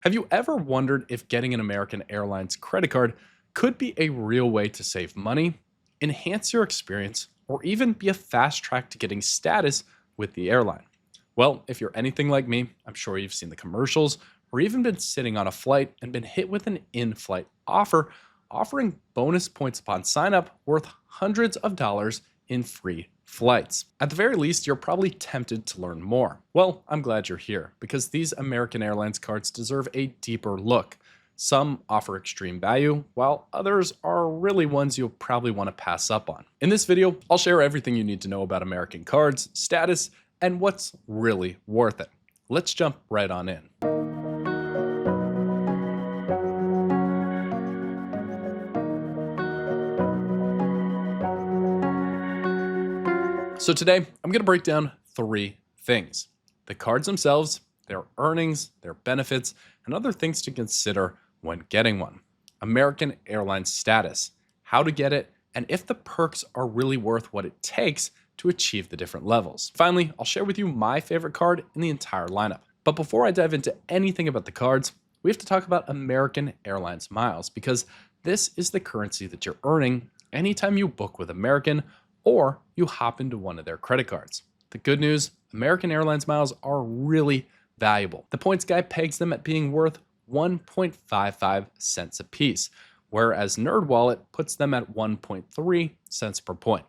Have you ever wondered if getting an American Airlines credit card could be a real way to save money, enhance your experience, or even be a fast track to getting status with the airline? Well, if you're anything like me, I'm sure you've seen the commercials or even been sitting on a flight and been hit with an in-flight offer offering bonus points upon sign up worth hundreds of dollars in free flights. At the very least, you're probably tempted to learn more. Well, I'm glad you're here because these American Airlines cards deserve a deeper look. Some offer extreme value, while others are really ones you'll probably want to pass up on. In this video, I'll share everything you need to know about American cards, status, and what's really worth it. Let's jump right on in. So today, I'm going to break down three things: the cards themselves, their earnings, their benefits, and other things to consider when getting one. American Airlines status, how to get it, and if the perks are really worth what it takes to achieve the different levels. Finally, I'll share with you my favorite card in the entire lineup. But before I dive into anything about the cards, we have to talk about American Airlines miles, because this is the currency that you're earning anytime you book with American or you hop into one of their credit cards. The good news, American Airlines miles are really valuable. The points guy pegs them at being worth 1.55 cents a piece, whereas NerdWallet puts them at 1.3 cents per point.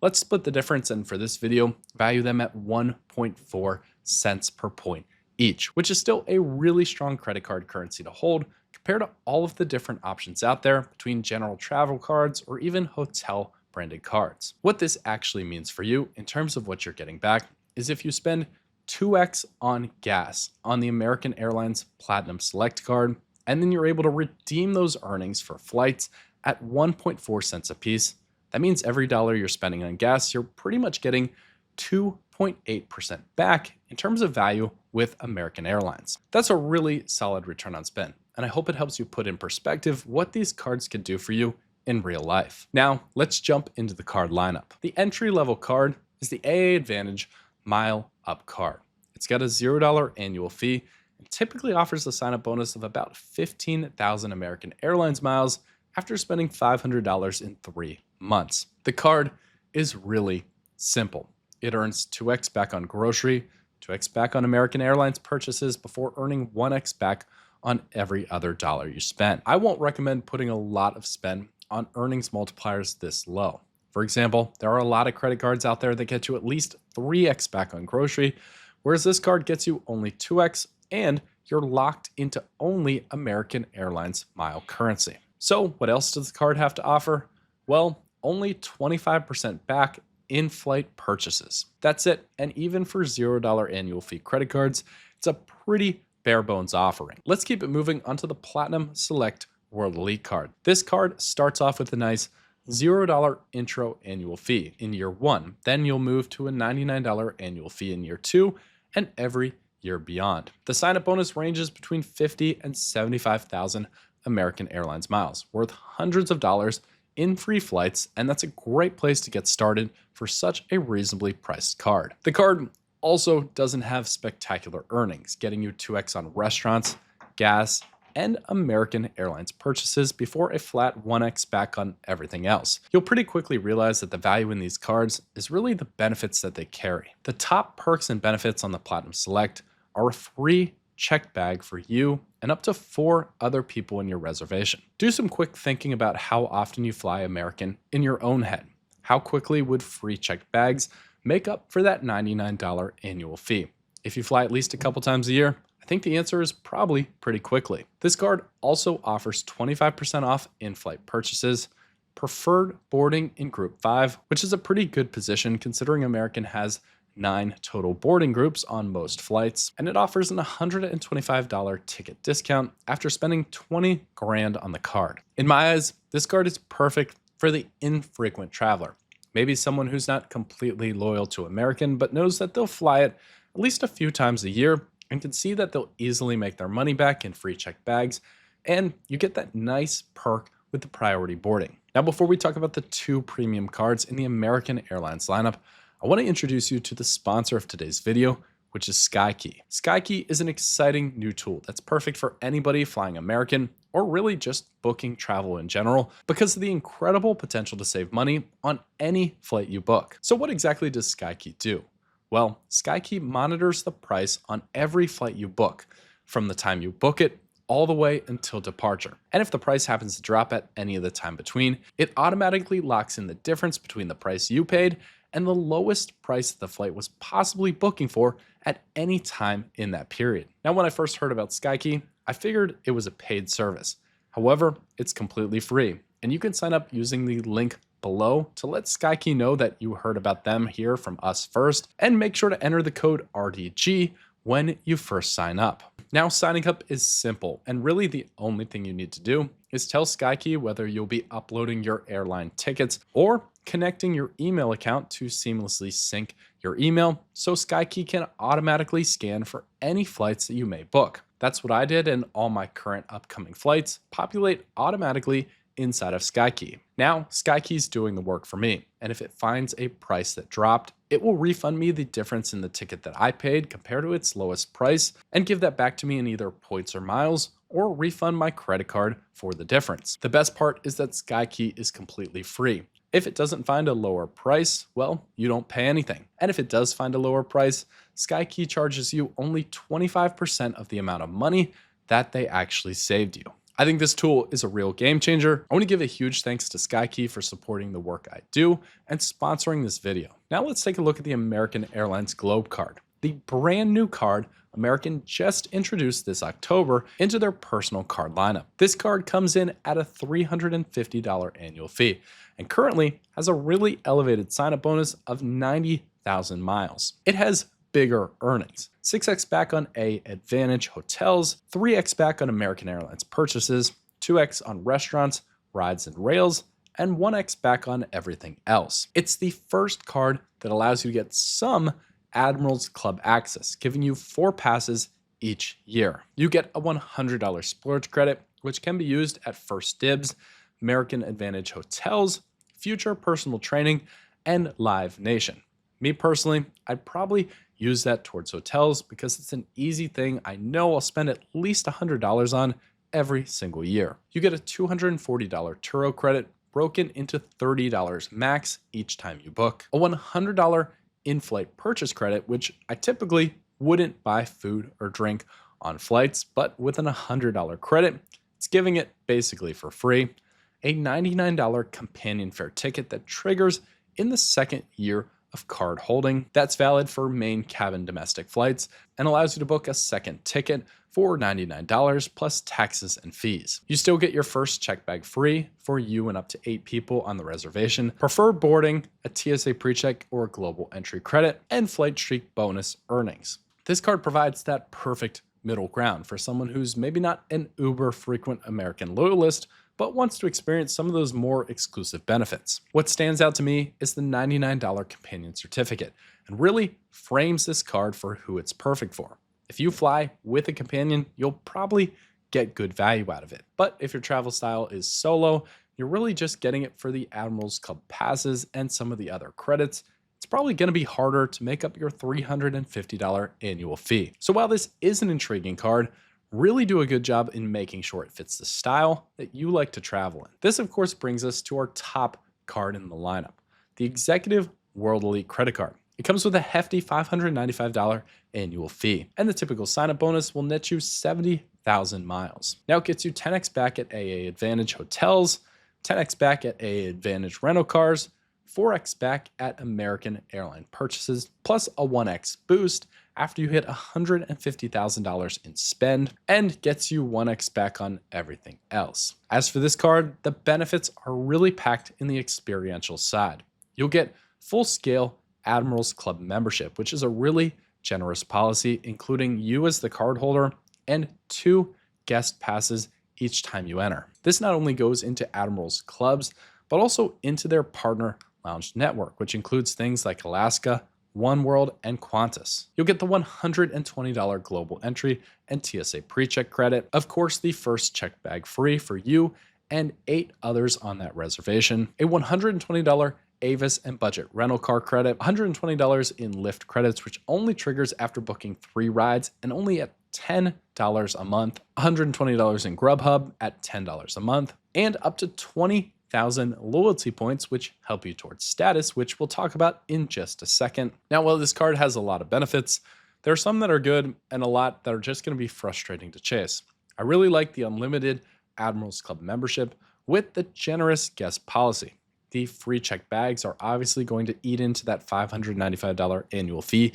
Let's split the difference and for this video, value them at 1.4 cents per point each, which is still a really strong credit card currency to hold compared to all of the different options out there between general travel cards or even hotel branded cards. What this actually means for you in terms of what you're getting back is if you spend 2x on gas on the American Airlines Platinum Select card, and then you're able to redeem those earnings for flights at 1.4 cents a piece, that means every dollar you're spending on gas, you're pretty much getting 2.8% back in terms of value with American Airlines. That's a really solid return on spend, and I hope it helps you put in perspective what these cards could do for you in real life. Now, let's jump into the card lineup. The entry-level card is the AA Advantage MileUp card. It's got a $0 annual fee and typically offers a sign-up bonus of about 15,000 American Airlines miles after spending $500 in 3 months. The card is really simple. It earns 2x back on grocery, 2x back on American Airlines purchases before earning 1x back on every other dollar you spend. I won't recommend putting a lot of spend on earnings multipliers this low. For example, there are a lot of credit cards out there that get you at least 3x back on grocery, whereas this card gets you only 2x and you're locked into only American Airlines mile currency. So what else does the card have to offer? Well, only 25% back in-flight purchases. That's it, and even for $0 annual fee credit cards, it's a pretty bare bones offering. Let's keep it moving onto the Platinum Select World Elite card. This card starts off with a nice $0 intro annual fee in year 1. Then you'll move to a $99 annual fee in year 2 and every year beyond. The sign-up bonus ranges between 50 and 75,000 American Airlines miles, worth hundreds of dollars in free flights, and that's a great place to get started for such a reasonably priced card. The card also doesn't have spectacular earnings, getting you 2x on restaurants, gas, and American Airlines purchases before a flat 1x back on everything else. You'll pretty quickly realize that the value in these cards is really the benefits that they carry. The top perks and benefits on the Platinum Select are a free checked bag for you and up to 4 other people in your reservation. Do some quick thinking about how often you fly American in your own head. How quickly would free checked bags make up for that $99 annual fee? If you fly at least a couple times a year, I think the answer is probably pretty quickly. This card also offers 25% off in-flight purchases, preferred boarding in Group 5, which is a pretty good position considering American has 9 total boarding groups on most flights, and it offers an $125 ticket discount after spending 20 grand on the card. In my eyes, this card is perfect for the infrequent traveler. Maybe someone who's not completely loyal to American, but knows that they'll fly it at least a few times a year and can see that they'll easily make their money back in free checked bags, and you get that nice perk with the priority boarding. Now, before we talk about the 2 premium cards in the American Airlines lineup, I want to introduce you to the sponsor of today's video, which is SkyKey. SkyKey is an exciting new tool that's perfect for anybody flying American or really just booking travel in general because of the incredible potential to save money on any flight you book. So what exactly does SkyKey do? Well, SkyKey monitors the price on every flight you book, from the time you book it all the way until departure. And if the price happens to drop at any of the time between, it automatically locks in the difference between the price you paid and the lowest price the flight was possibly booking for at any time in that period. Now, when I first heard about SkyKey, I figured it was a paid service. However, it's completely free, and you can sign up using the link below to let SkyKey know that you heard about them here from us first, and make sure to enter the code RDG when you first sign up. Now, signing up is simple, and really the only thing you need to do is tell SkyKey whether you'll be uploading your airline tickets or connecting your email account to seamlessly sync your email so SkyKey can automatically scan for any flights that you may book. That's what I did, and all my current upcoming flights populate automatically inside of SkyKey. Now, SkyKey's doing the work for me, and if it finds a price that dropped, it will refund me the difference in the ticket that I paid compared to its lowest price and give that back to me in either points or miles, or refund my credit card for the difference. The best part is that SkyKey is completely free. If it doesn't find a lower price, well, you don't pay anything. And if it does find a lower price, SkyKey charges you only 25% of the amount of money that they actually saved you. I think this tool is a real game changer. I want to give a huge thanks to SkyKey for supporting the work I do and sponsoring this video. Now let's take a look at the American Airlines Globe Card, the brand new card American just introduced this October into their personal card lineup. This card comes in at a $350 annual fee and currently has a really elevated sign-up bonus of 90,000 miles. It has bigger earnings: 6x back on AAdvantage hotels, 3x back on American Airlines purchases, 2x on restaurants, rides and rails, and 1x back on everything else. It's the first card that allows you to get some Admirals Club access, giving you 4 passes each year. You get a $100 splurge credit, which can be used at First Dibs, American Advantage hotels, Future Personal Training, and Live Nation. Me personally, I'd probably use that towards hotels because it's an easy thing I know I'll spend at least $100 on every single year. You get a $240 Turo credit broken into $30 max each time you book, a $100 in-flight purchase credit, which I typically wouldn't buy food or drink on flights, but with an $100 credit, it's giving it basically for free, a $99 companion fare ticket that triggers in the second year of card holding. That's valid for main cabin domestic flights and allows you to book a second ticket for $99 plus taxes and fees. You still get your first check bag free for you and up to 8 people on the reservation, preferred boarding, a TSA PreCheck or global entry credit, and flight streak bonus earnings. This card provides that perfect middle ground for someone who's maybe not an uber frequent American loyalist, but wants to experience some of those more exclusive benefits. What stands out to me is the $99 companion certificate, and really frames this card for who it's perfect for. If you fly with a companion, you'll probably get good value out of it. But if your travel style is solo, you're really just getting it for the Admirals Club passes and some of the other credits. It's probably going to be harder to make up your $350 annual fee. So while this is an intriguing card, really do a good job in making sure it fits the style that you like to travel in. This, of course, brings us to our top card in the lineup, the Executive World Elite Credit Card. It comes with a hefty $595 annual fee, and the typical sign-up bonus will net you 70,000 miles. Now it gets you 10x back at AAdvantage hotels, 10x back at AAdvantage rental cars, 4x back at American Airlines purchases, plus a 1x boost after you hit $150,000 in spend, and gets you 1x back on everything else. As for this card, the benefits are really packed in the experiential side. You'll get full-scale Admirals Club membership, which is a really generous policy, including you as the cardholder and 2 guest passes each time you enter. This not only goes into Admirals Clubs, but also into their partner lounge network, which includes things like Alaska, Oneworld, and Qantas. You'll get the $120 global entry and TSA PreCheck credit. Of course, the first check bag free for you and 8 others on that reservation, a $120 Avis and budget rental car credit, $120 in Lyft credits, which only triggers after booking 3 rides and only at $10 a month, $120 in Grubhub at $10 a month, and up to 20,000 loyalty points, which help you towards status, which we'll talk about in just a second. Now, while this card has a lot of benefits, there are some that are good and a lot that are just going to be frustrating to chase. I really like the unlimited Admirals Club membership with the generous guest policy. The free check bags are obviously going to eat into that $595 annual fee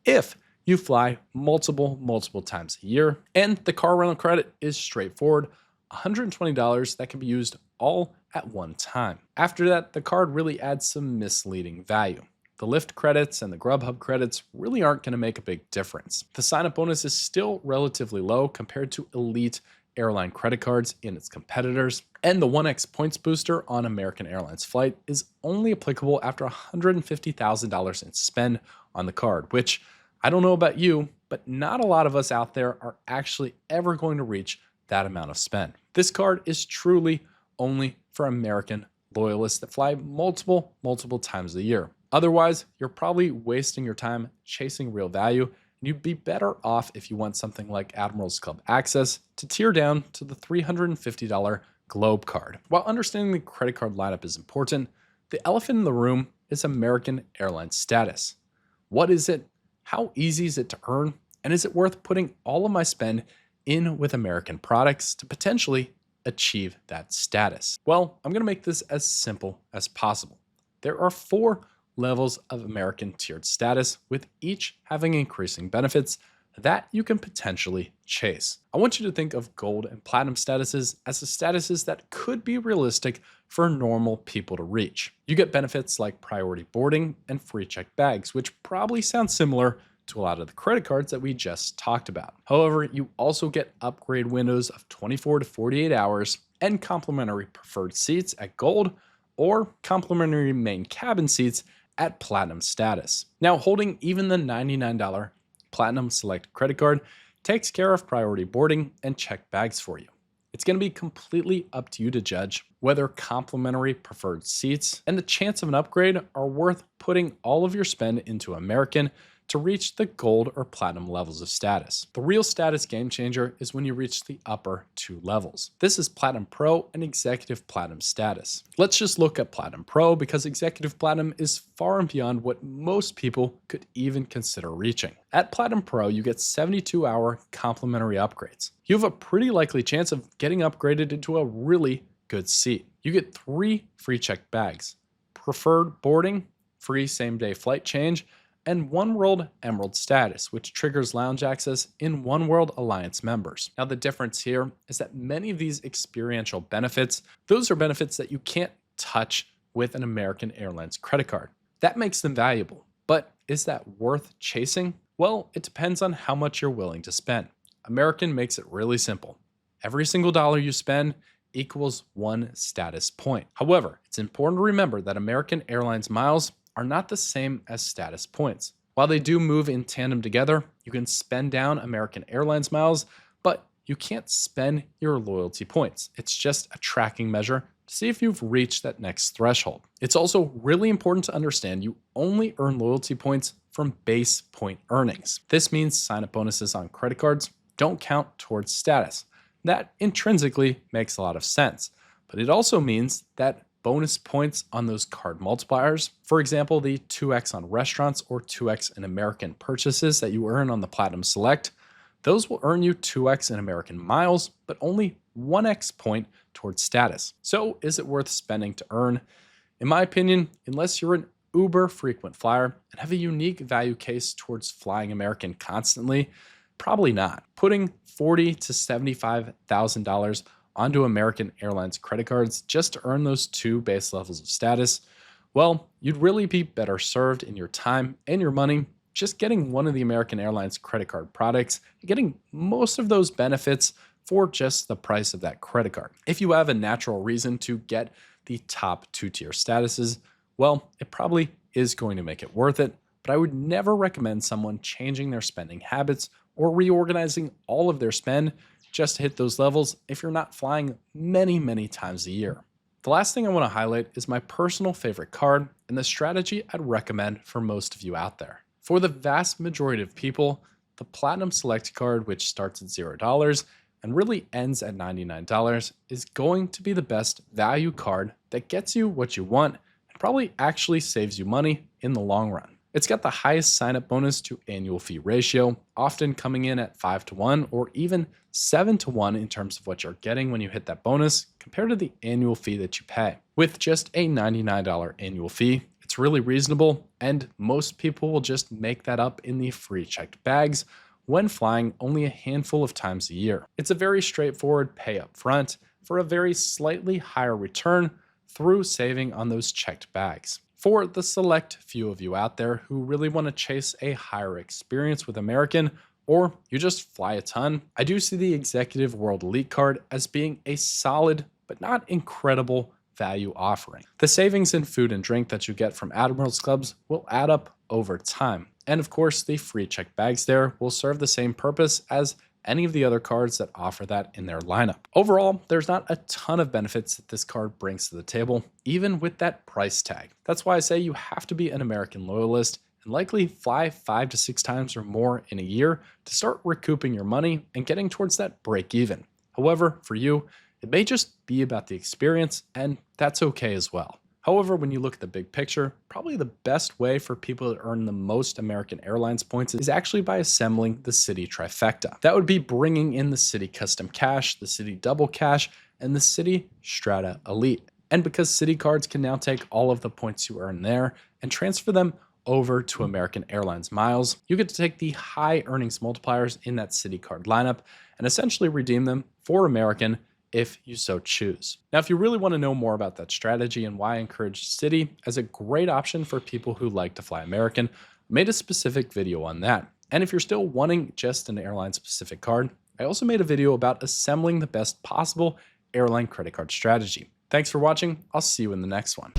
if you fly multiple times a year. And the car rental credit is straightforward, $120 that can be used all at one time. After that, the card really adds some misleading value. The Lyft credits and the Grubhub credits really aren't going to make a big difference. The sign-up bonus is still relatively low compared to elite airline credit cards in its competitors, and the 1x points booster on American Airlines flight is only applicable after $150,000 in spend on the card, which I don't know about you, but not a lot of us out there are actually ever going to reach that amount of spend. This card is truly only for American loyalists that fly multiple times a year. Otherwise, you're probably wasting your time chasing real value, and you'd be better off if you want something like Admirals Club access to tier down to the $350 Globe card. While understanding the credit card lineup is important, the elephant in the room is American Airlines status. What is it? How easy is it to earn? And is it worth putting all of my spend in with American products to potentially achieve that status? Well, I'm going to make this as simple as possible. There are 4 levels of American tiered status, with each having increasing benefits that you can potentially chase. I want you to think of gold and platinum statuses as the statuses that could be realistic for normal people to reach. You get benefits like priority boarding and free check bags, which probably sound similar to a lot of the credit cards that we just talked about. However, you also get upgrade windows of 24 to 48 hours and complimentary preferred seats at gold or complimentary main cabin seats at platinum status. Now, holding even the $99 Platinum Select credit card takes care of priority boarding and check bags for you. It's going to be completely up to you to judge whether complimentary preferred seats and the chance of an upgrade are worth putting all of your spend into American to reach the gold or platinum levels of status. The real status game changer is when you reach the upper 2 levels. This is Platinum Pro and Executive Platinum status. Let's just look at Platinum Pro because Executive Platinum is far and beyond what most people could even consider reaching. At Platinum Pro, you get 72-hour complimentary upgrades. You have a pretty likely chance of getting upgraded into a really good seat. You get 3 free check bags, preferred boarding, free same-day flight change, and One World Emerald status, which triggers lounge access in One World Alliance members. Now, the difference here is that many of these experiential benefits, those are benefits that you can't touch with an American Airlines credit card. That makes them valuable. But is that worth chasing? Well, it depends on how much you're willing to spend. American makes it really simple. Every single dollar you spend equals 1 status point. However, it's important to remember that American Airlines miles are not the same as status points. While they do move in tandem together, you can spend down American Airlines miles, but you can't spend your loyalty points. It's just a tracking measure to see if you've reached that next threshold. It's also really important to understand you only earn loyalty points from base point earnings. This means sign-up bonuses on credit cards don't count towards status. That intrinsically makes a lot of sense, but it also means that bonus points on those card multipliers, for example, the 2x on restaurants or 2x in American purchases that you earn on the Platinum Select, those will earn you 2x in American miles, but only 1x point towards status. So is it worth spending to earn? In my opinion, unless you're an uber frequent flyer and have a unique value case towards flying American constantly, probably not. Putting $40,000 to $75,000 onto American Airlines credit cards just to earn those 2 base levels of status, well, you'd really be better served in your time and your money just getting one of the American Airlines credit card products and getting most of those benefits for just the price of that credit card. If you have a natural reason to get the top 2-tier statuses, well, it probably is going to make it worth it, but I would never recommend someone changing their spending habits or reorganizing all of their spend just to hit those levels if you're not flying many times a year. The last thing I want to highlight is my personal favorite card and the strategy I'd recommend for most of you out there. For the vast majority of people, the Platinum Select card, which starts at $0 and really ends at $99, is going to be the best value card that gets you what you want and probably actually saves you money in the long run. It's got the highest sign-up bonus to annual fee ratio, often coming in at 5-to-1 or even 7-to-1 in terms of what you're getting when you hit that bonus compared to the annual fee that you pay. With just a $99 annual fee, it's really reasonable, and most people will just make that up in the free checked bags when flying only a handful of times a year. It's a very straightforward pay up front for a very slightly higher return through saving on those checked bags. For the select few of you out there who really want to chase a higher experience with American, or you just fly a ton, I do see the Executive World Elite card as being a solid but not incredible value offering. The savings in food and drink that you get from Admirals Clubs will add up over time. And of course, the free check bags there will serve the same purpose as any of the other cards that offer that in their lineup. Overall, there's not a ton of benefits that this card brings to the table, even with that price tag. That's why I say you have to be an American loyalist and likely fly 5 to 6 times or more in a year to start recouping your money and getting towards that break even. However, for you, it may just be about the experience, and that's okay as well. However, when you look at the big picture, probably the best way for people to earn the most American Airlines points is actually by assembling the City Trifecta. That would be bringing in the City Custom Cash, the City Double Cash, and the City Strata Elite. And because City cards can now take all of the points you earn there and transfer them over to American Airlines miles, you get to take the high earnings multipliers in that City card lineup and essentially redeem them for American if you so choose. Now, if you really want to know more about that strategy and why I encourage City as a great option for people who like to fly American, I made a specific video on that. And if you're still wanting just an airline specific card, I also made a video about assembling the best possible airline credit card strategy. Thanks for watching. I'll see you in the next one.